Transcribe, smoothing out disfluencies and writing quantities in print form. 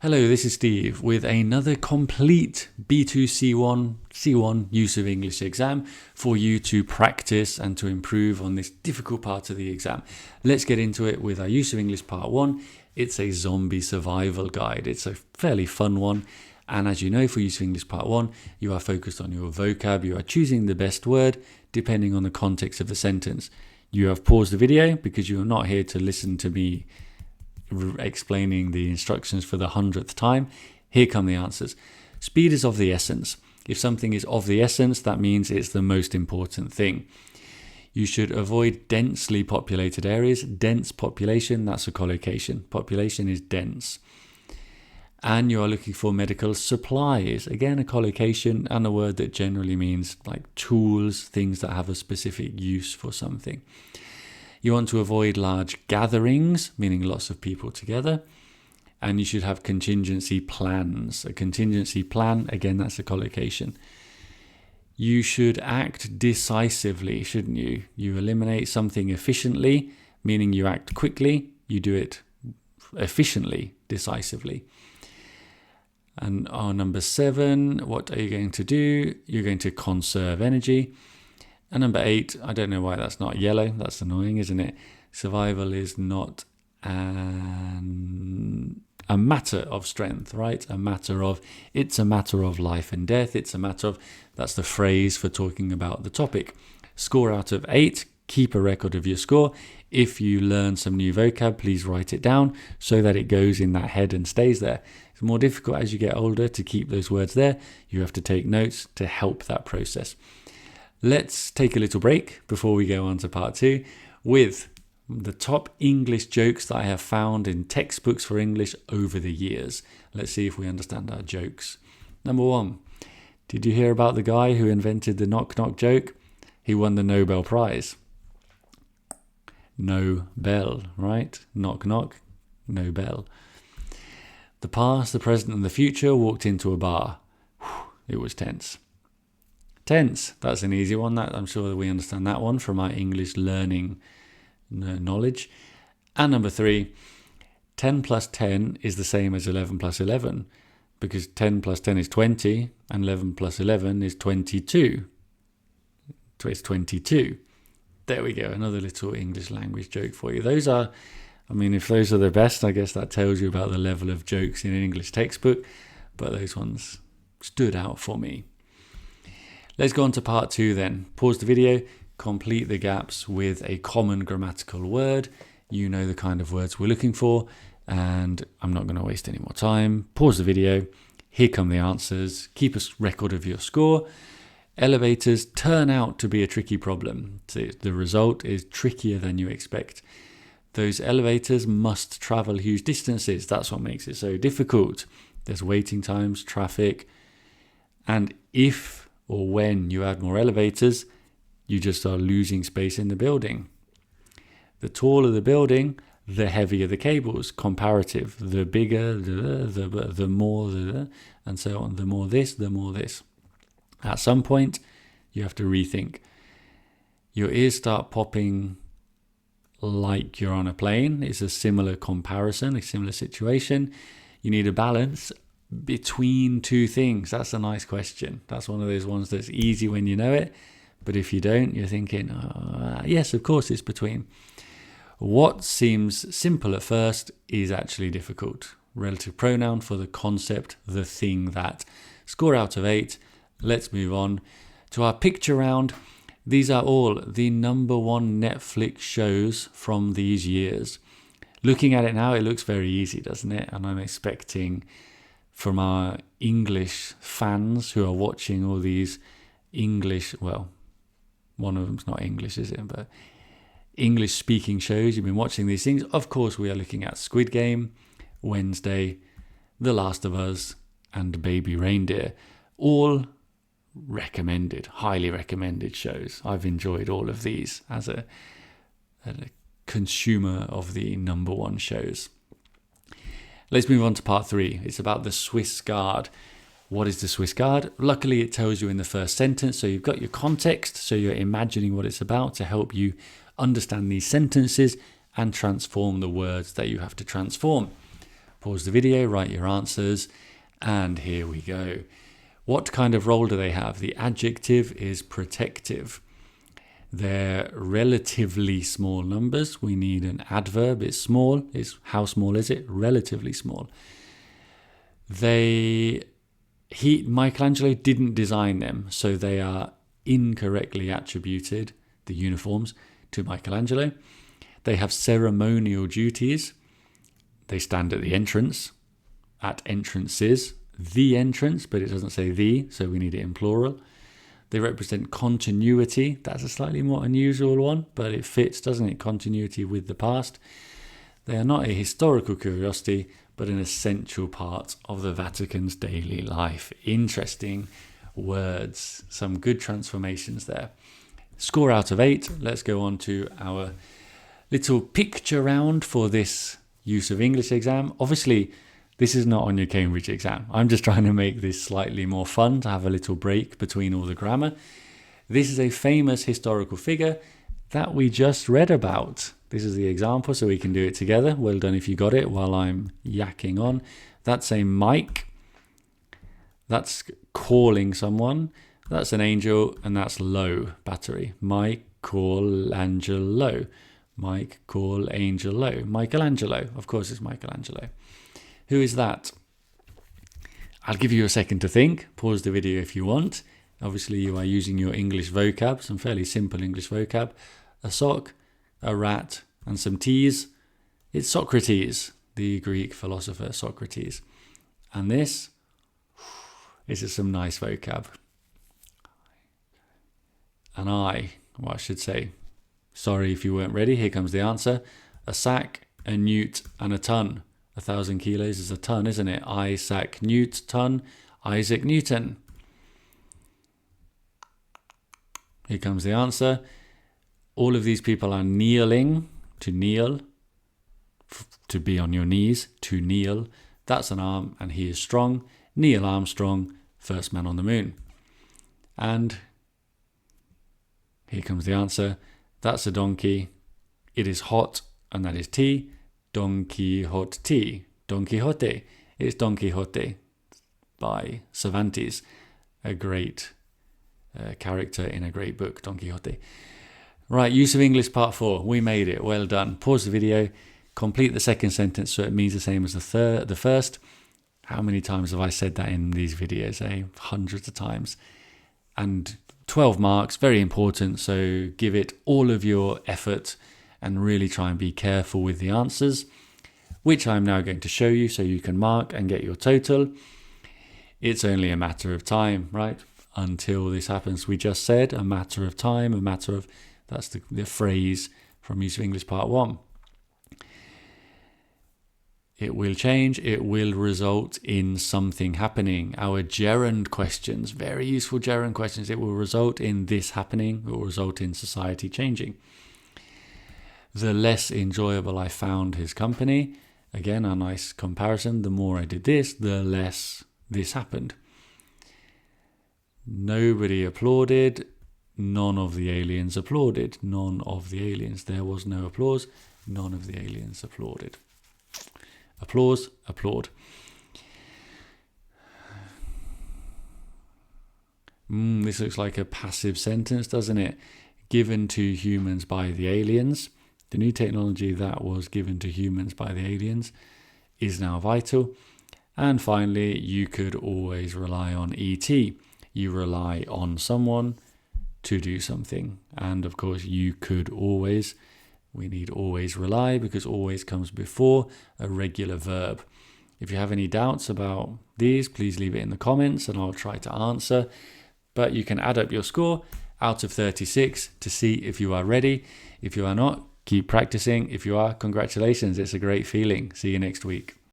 Hello, this is Steve with another complete B2 C1 Use of English exam for you to practice and to improve on this difficult part of the exam. Let's get into it with our Use of English Part 1. It's a zombie survival guide. It's a fairly fun one. And as you know, for Use of English Part 1, you are focused on your vocab. You are choosing the best word depending on the context of the sentence. You have paused the video because you are not here to listen to me explaining the instructions for the 100th time. Here come the answers. Speed is of the essence. If something is of the essence, that means it's the most important thing. You should avoid densely populated areas. Dense population, that's a collocation. Population is dense. And you are looking for medical supplies. Again, a collocation and a word that generally means like tools, things that have a specific use for something. You want to avoid large gatherings, meaning lots of people together. And you should have contingency plans. A contingency plan, again, that's a collocation. You should act decisively, shouldn't you? You eliminate something efficiently, meaning you act quickly. You do it efficiently, decisively. And on number 7, what are you going to do? You're going to conserve energy. And number 8, I don't know why that's not yellow. That's annoying, isn't it? Survival is not a matter of strength, right? It's a matter of life and death. It's a matter of, that's the phrase for talking about the topic. Score out of 8, keep a record of your score. If you learn some new vocab, please write it down so that it goes in that head and stays there. It's more difficult as you get older to keep those words there. You have to take notes to help that process. Let's take a little break before we go on to part 2 with the top English jokes that I have found in textbooks for English over the years. Let's see if we understand our jokes. Number 1. Did you hear about the guy who invented the knock knock joke? He won the Nobel Prize. No bell, right? Knock knock, no bell. The past, the present and the future walked into a bar. It was tense. Tense, that's an easy one. That I'm sure that we understand that one from our English learning knowledge. And number 3, 10 plus 10 is the same as 11 plus 11 because 10 plus 10 is 20 and 11 plus 11 is 22. So it's 22. There we go, another little English language joke for you. Those are, if those are the best, I guess that tells you about the level of jokes in an English textbook, but those ones stood out for me. Let's go on to part 2 then. Pause the video, complete the gaps with a common grammatical word. You know the kind of words we're looking for, and I'm not going to waste any more time. Pause the video. Here come the answers. Keep a record of your score. Elevators turn out to be a tricky problem. So the result is trickier than you expect. Those elevators must travel huge distances. That's what makes it so difficult. There's waiting times, traffic, and if or when you add more elevators, you just are losing space in the building. The taller the building, the heavier the cables. Comparative. The bigger, the more, and so on. The more this, the more this. At some point, you have to rethink. Your ears start popping like you're on a plane. It's a similar comparison, a similar situation. You need a balance between two things. That's a nice question. That's one of those ones that's easy when you know it, but if you don't, you're thinking, yes, of course it's between. What seems simple at first is actually difficult. Relative pronoun for the concept, the thing that. Score out of 8. Let's move on to our picture round. These are all the number 1 Netflix shows from these years. Looking at it now, it looks very easy, doesn't it? And I'm expecting from our English fans who are watching all these English, well, one of them's not English, is it? But English speaking shows, you've been watching these things. Of course, we are looking at Squid Game, Wednesday, The Last of Us, and Baby Reindeer. All recommended, highly recommended shows. I've enjoyed all of these as a consumer of the number 1 shows. Let's move on to part 3. It's about the Swiss Guard. What is the Swiss Guard? Luckily, it tells you in the first sentence, so you've got your context, so you're imagining what it's about to help you understand these sentences and transform the words that you have to transform. Pause the video, write your answers, and here we go. What kind of role do they have? The adjective is protective. They're relatively small numbers. We need an adverb. It's small. How small is it? Relatively small. Michelangelo didn't design them, so they are incorrectly attributed, the uniforms, to Michelangelo. They have ceremonial duties. They stand at the entrance, at entrances, the entrance, but it doesn't say the, so we need it in plural. They represent continuity. That's a slightly more unusual one, but it fits, doesn't it? Continuity with the past. They are not a historical curiosity, but an essential part of the Vatican's daily life. Interesting words. Some good transformations there. Score out of 8. Let's go on to our little picture round for this use of English exam. Obviously, this is not on your Cambridge exam. I'm just trying to make this slightly more fun, to have a little break between all the grammar. This is a famous historical figure that we just read about. This is the example, so we can do it together. Well done if you got it while I'm yakking on. That's a mic. That's calling someone. That's an angel, and that's low, battery. Michelangelo. Mike, call, angel, low. Michelangelo. Of course it's Michelangelo. Who is that? I'll give you a second to think. Pause the video if you want. Obviously you are using your English vocab, some fairly simple English vocab. A sock, a rat, and some T's. It's Socrates, the Greek philosopher Socrates. And this is some nice vocab. And I should say, sorry if you weren't ready, here comes the answer. A sack, a newt, and a ton. 1,000 kilos is a ton, isn't it? Isaac Newt, ton, Isaac Newton. Here comes the answer. All of these people are kneeling, to kneel, to be on your knees, to kneel. That's an arm, and he is strong. Neil Armstrong, first man on the moon. And here comes the answer. That's a donkey. It is hot, and that is tea. Don Quixote. Don Quixote. It's Don Quixote by Cervantes, a great character in a great book, Don Quixote. Right, use of English part 4. We made it. Well done. Pause the video. Complete the second sentence so it means the same as the first. How many times have I said that in these videos? Hundreds of times. And 12 marks, very important. So give it all of your effort and really try and be careful with the answers, which I'm now going to show you so you can mark and get your total. It's only a matter of time, right? Until this happens. We just said a matter of time, that's the phrase from Use of English Part 1. It will change, it will result in something happening. Our gerund questions, very useful gerund questions. It will result in this happening, it will result in society changing. The less enjoyable I found his company. Again, a nice comparison. The more I did this, the less this happened. Nobody applauded. None of the aliens applauded. None of the aliens. There was no applause. None of the aliens applauded. Applause, applaud. This looks like a passive sentence, doesn't it? Given to humans by the aliens. The new technology that was given to humans by the aliens is now vital. And finally, you could always rely on ET. You rely on someone to do something. And of course, you could always. We need always rely because always comes before a regular verb. If you have any doubts about these, please leave it in the comments and I'll try to answer. But you can add up your score out of 36 to see if you are ready. If you are not, keep practicing. If you are, congratulations. It's a great feeling. See you next week.